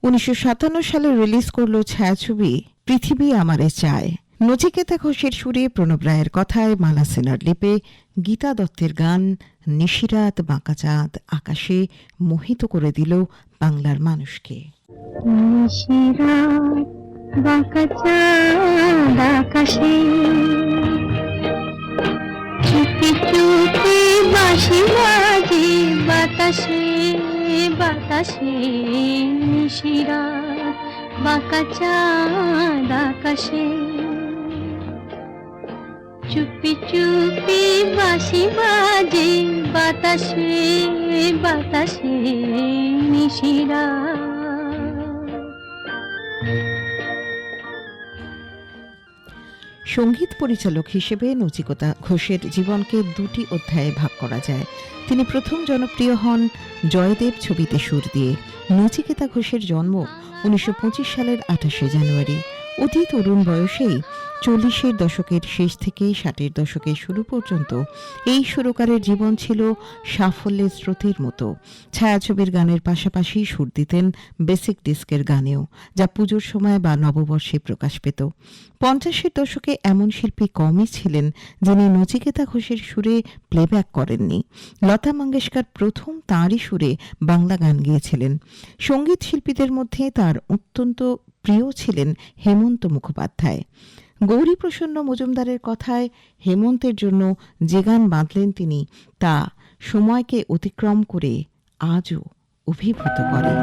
1957 সালে রিলিজ করল ছায়াছবি পৃথিবী আমারে চায়। নচিকেতা ঘোষের সুরে, প্রণব রায়ের কথায়, মালা সেনার লিপে, গীতা দত্তের গান নিশিরাত বাঁকা চাঁদ আকাশে মোহিত করে দিল বাংলার মানুষকে। নিশিরাত বাঁকা চাঁদ আকাশে, চুপি চুপি বাঁশি বাজে বাতাসে বাতাসে। নিশিরাত বাঁকা চাঁদ আকাশে, চুপি চুপি বাঁশি বাজে বাতাসে বাতাসে। নিশিরাত। সঙ্গীত পরিচালক হিসেবে নচিকেতা ঘোষের জীবনকে দুটি অধ্যায়ে ভাগ করা যায়। তিনি প্রথম জনপ্রিয় হন জয়দেব ছবিতে সুর দিয়ে। নচিকেতা ঘোষের জন্ম 1925 সালের 28 জানুয়ারি। অতি তরুণ বয়সেই 40-এর দশকের শেষ থেকে 60-এর দশকের শুরু পর্যন্ত এই সুরকারের জীবন ছিল সাফল্যের স্রোতের মতো। ছায়াছবির গানের পাশাপাশি সুর দিতেন বেসিক ডিস্কের গানেও, যা পুজোর সময় বা নববর্ষে প্রকাশ পেত। 50-এর দশকে এমন শিল্পী কমই ছিলেন যিনি নচিকেতা ঘোষের সুরে প্লেব্যাক করেননি। লতা মঙ্গেশকর প্রথম তাঁরই সুরে বাংলা গান গেয়েছিলেন। সঙ্গীত শিল্পীদের মধ্যে তার অত্যন্ত প্রিয় ছিলেন হেমন্ত মুখোপাধ্যায়। গৌরীপ্রসন্ন মজুমদারের কথায়, হেমন্তের জন্য যে গান বাঁধলেন তিনি, তা সময়কে অতিক্রম করে আজও অভিভূত করে।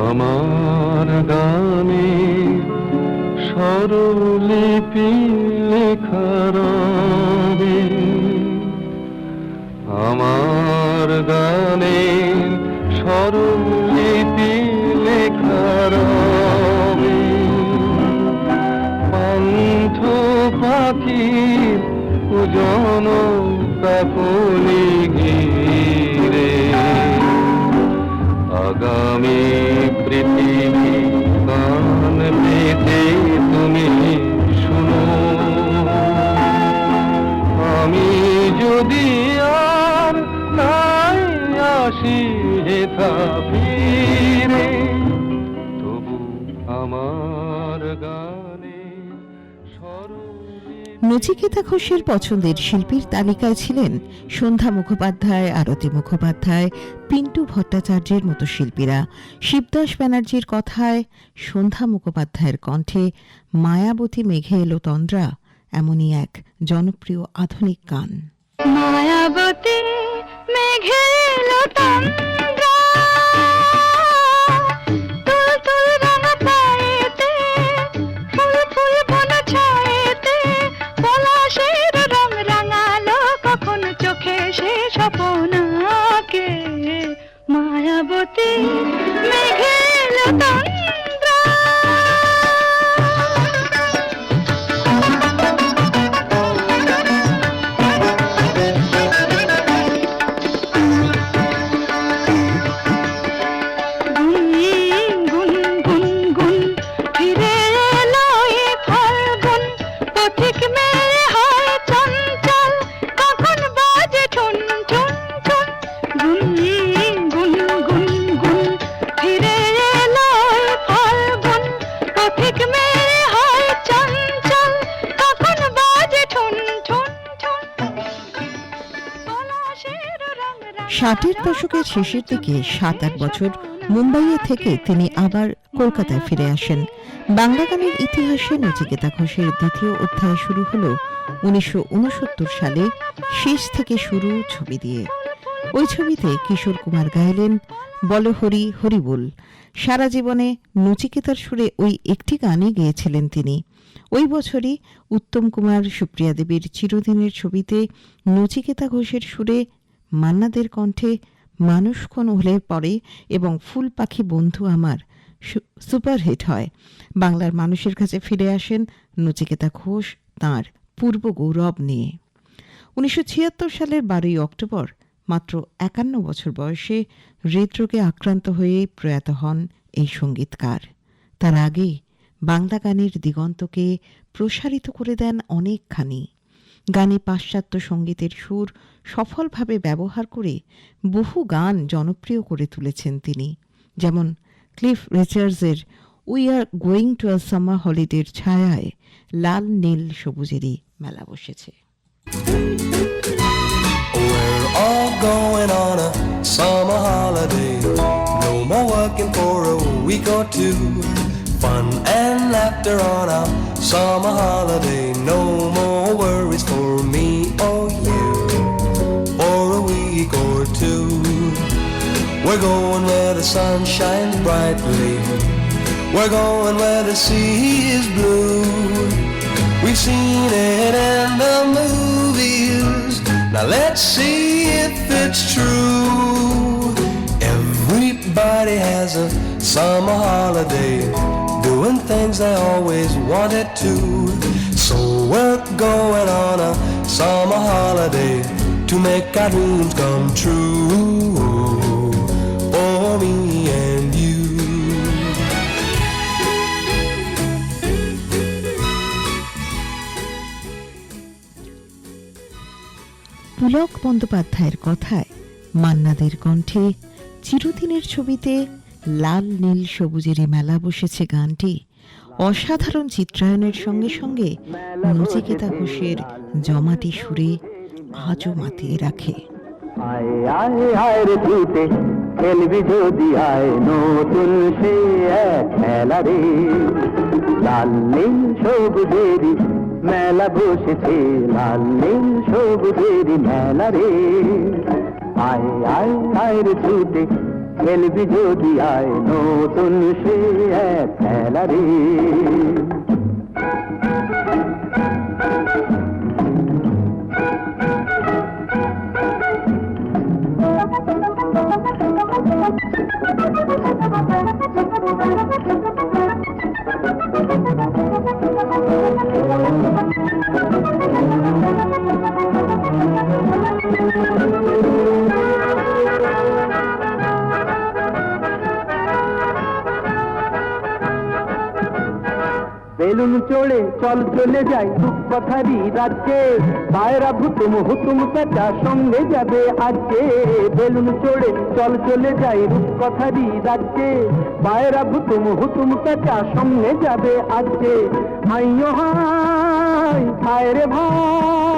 আমার গানে স্বরলিপি লেখা রবে, আমার গানে স্বরলিপি লেখা রবে। পান্থ পাখির কুজন কাকলি ঘিরে, আগামী পৃথিবী গান পেতে তুমি শুনো। আমি যদি আর নাই আসি হেথা ফিরে, তবু আমার গানে নচিকেতা ঘোষের পছন্দের শিল্পীর তালিকায় ছিলেন সন্ধ্যা মুখোপাধ্যায়, আরতি মুখোপাধ্যায়, পিন্টু ভট্টাচার্যের মতো শিল্পীরা। শিবদাস ব্যানার্জির কথায়, সন্ধ্যা মুখোপাধ্যায়ের কণ্ঠে মায়াবতী মেঘে এলো তন্দ্রা এমনই এক জনপ্রিয় আধুনিক গান। মায়াবতী মেঘে এলো তন্দ্রা, তুল তুল রাঙা পায়েতে, ফুল ফুল বন ছায়েতে, পলাশের রং রাঙালো কখন চোখে সে স্বপন আঁকে। মায়াবতী মেঘে এলো তন্দ্রা। ষাটের দশকের শেষের দিকে 7-8 বছর মুম্বাইয়ে থেকে তিনি আবার কলকাতায় ফিরে আসেন। বাংলা গানের ইতিহাসে নচিকেতা ঘোষের দ্বিতীয় অধ্যায় শুরু হল 1969 সালে শেষ থেকে শুরু ছবি দিয়ে। ওই ছবিতে কিশোর কুমার গাইলেন বল হরি হরি বল। সারা জীবনে নচিকেতার সুরে ওই একটি গানই গেয়েছিলেন তিনি। ওই বছরই উত্তম কুমার, সুপ্রিয়া দেবীর চিরদিনের ছবিতে নচিকেতা ঘোষের সুরে মান্নাদের কণ্ঠে মানুষক্ষণ হলে পড়ে এবং ফুল পাখি বন্ধু আমার সুপারহিট হয়। বাংলার মানুষের কাছে ফিরে আসেন নচিকেতা ঘোষ তাঁর পূর্ব গৌরব নিয়ে। 1976 সালের 12ই অক্টোবর মাত্র 51 বছর বয়সে হৃদরোগে আক্রান্ত হয়ে প্রয়াত হন এই সঙ্গীতকার। তার আগে বাংলা গানের দিগন্তকে প্রসারিত করে দেন অনেকখানি। গানে পাশ্চাত্য সঙ্গীতের সুর সফলভাবে ব্যবহার করে বহু গান জনপ্রিয় করে তুলেছেন তিনি, যেমন ক্লিফ রিচার্ডসের we are going to a summer হলিডের ছায়ায় লাল নীল সবুজেরই মেলা বসেছে। We're all going on a summer holiday. No more working for a week or two. Fun and laughter on a summer holiday. No more worries for me or you. For a week or two. We're going where the sun shines brightly. We're going where the sea is blue. We've seen it in the movies. Now let's see if it's true. Everybody has a summer holiday, doing things they always wanted to. So we're going on a summer holiday to make our dreams come true. For me and you. Pulak বন্দ্যোপাধ্যায়ের কথায় মান্নাদের কণ্ঠে চিরদিনের ছবিতে লাল নীল সবুজেরই মেলা বসেছে গানটি অসাধারণ চিত্রায়নের সঙ্গে সঙ্গে নচিকেতা ঘোষের জমাটি সুরে আজও মাতিয়ে রাখে। আয় আয় আয় রে ছুটে খেলবি যদি আয় নতুন সে এক খেলা রে, লাল নীল সবুজেরই মেলা বসেছে, লাল নীল সবুজেরই মেলা রে। আয় আয় আয় রে ছুটে খেলবি যদি আয় নতুন সে এক খেলা রে। বেলুন চড়ে চল চলে যাই রূপকথারই রাজ্যে, পায়রা ভুতুম হুতুম পেঁচা সঙ্গে যাবে আজকে। বেলুন চড়ে চল চলে যাই রূপকথারই রাজ্যে, পায়রা ভুতুম হুতুম পেঁচা সঙ্গে যাবে আজকে। হাইও হাই হায় রে ভাই